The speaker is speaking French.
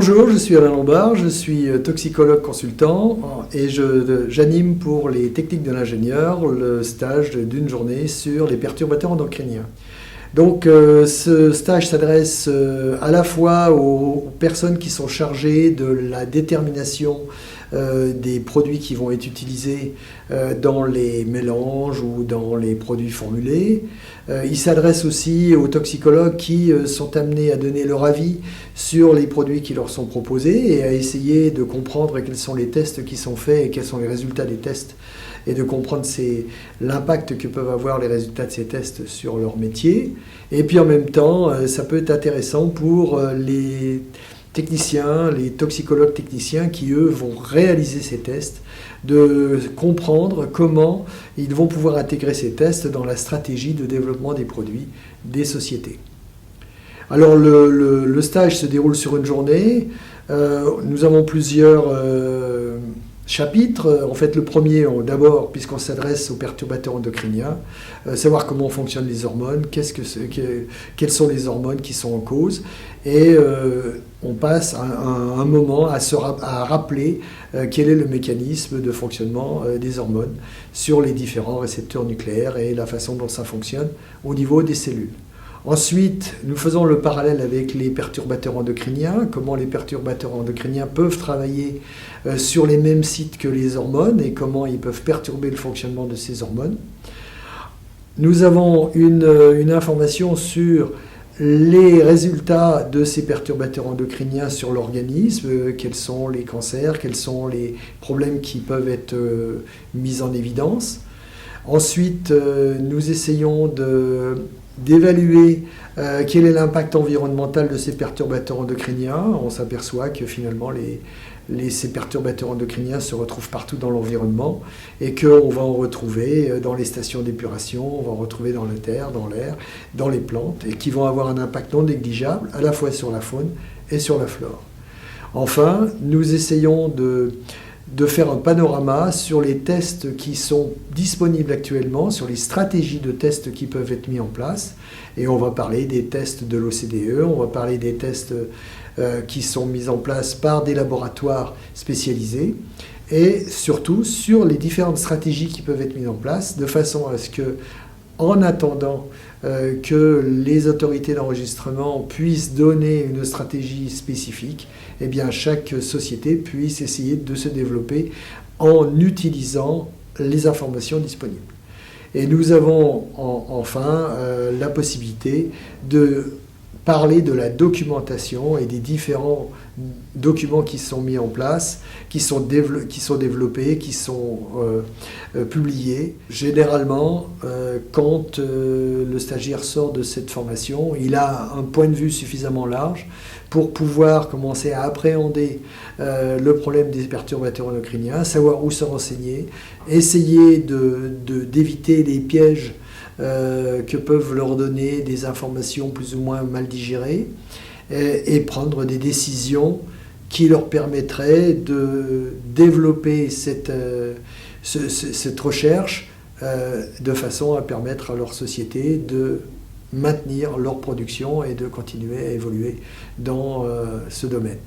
Bonjour, je suis Alain Lombard, je suis toxicologue consultant et j'anime pour les techniques de l'ingénieur le stage d'une journée sur les perturbateurs endocriniens. Donc ce stage s'adresse à la fois aux personnes qui sont chargées de la détermination des produits qui vont être utilisés dans les mélanges ou dans les produits formulés. Il s'adresse aussi aux toxicologues qui sont amenés à donner leur avis sur les produits qui leur sont proposés et à essayer de comprendre quels sont les tests qui sont faits et quels sont les résultats des tests et de comprendre l'impact que peuvent avoir les résultats de ces tests sur leur métier. Et puis en même temps, ça peut être intéressant pour les techniciens, les toxicologues techniciens qui, eux, vont réaliser ces tests, de comprendre comment ils vont pouvoir intégrer ces tests dans la stratégie de développement des produits des sociétés. Alors le stage se déroule sur une journée. Nous avons plusieurs chapitres. En fait, le premier, d'abord, puisqu'on s'adresse aux perturbateurs endocriniens, savoir comment fonctionnent les hormones, quelles sont les hormones qui sont en cause, et on passe un moment à rappeler quel est le mécanisme de fonctionnement des hormones sur les différents récepteurs nucléaires et la façon dont ça fonctionne au niveau des cellules. Ensuite, nous faisons le parallèle avec les perturbateurs endocriniens, comment les perturbateurs endocriniens peuvent travailler sur les mêmes sites que les hormones et comment ils peuvent perturber le fonctionnement de ces hormones. Nous avons une information sur les résultats de ces perturbateurs endocriniens sur l'organisme, quels sont les cancers, quels sont les problèmes qui peuvent être mis en évidence. Ensuite, nous essayons d'évaluer quel est l'impact environnemental de ces perturbateurs endocriniens. On s'aperçoit que finalement ces perturbateurs endocriniens se retrouvent partout dans l'environnement et qu'on va en retrouver dans les stations d'épuration, on va en retrouver dans la terre, dans l'air, dans les plantes et qui vont avoir un impact non négligeable à la fois sur la faune et sur la flore. Enfin, nous essayons de faire un panorama sur les tests qui sont disponibles actuellement, sur les stratégies de tests qui peuvent être mis en place. Et on va parler des tests de l'OCDE, on va parler des tests qui sont mis en place par des laboratoires spécialisés, et surtout sur les différentes stratégies qui peuvent être mises en place, de façon à ce que, en attendant que les autorités d'enregistrement puissent donner une stratégie spécifique, eh bien, chaque société puisse essayer de se développer en utilisant les informations disponibles. Et nous avons enfin la possibilité de parler de la documentation et des différents documents qui sont mis en place, qui sont développés, qui sont publiés. Généralement, quand le stagiaire sort de cette formation, il a un point de vue suffisamment large pour pouvoir commencer à appréhender le problème des perturbateurs endocriniens, savoir où se renseigner, essayer d'éviter les pièges que peuvent leur donner des informations plus ou moins mal digérées et prendre des décisions qui leur permettraient de développer cette recherche de façon à permettre à leur société de maintenir leur production et de continuer à évoluer dans ce domaine.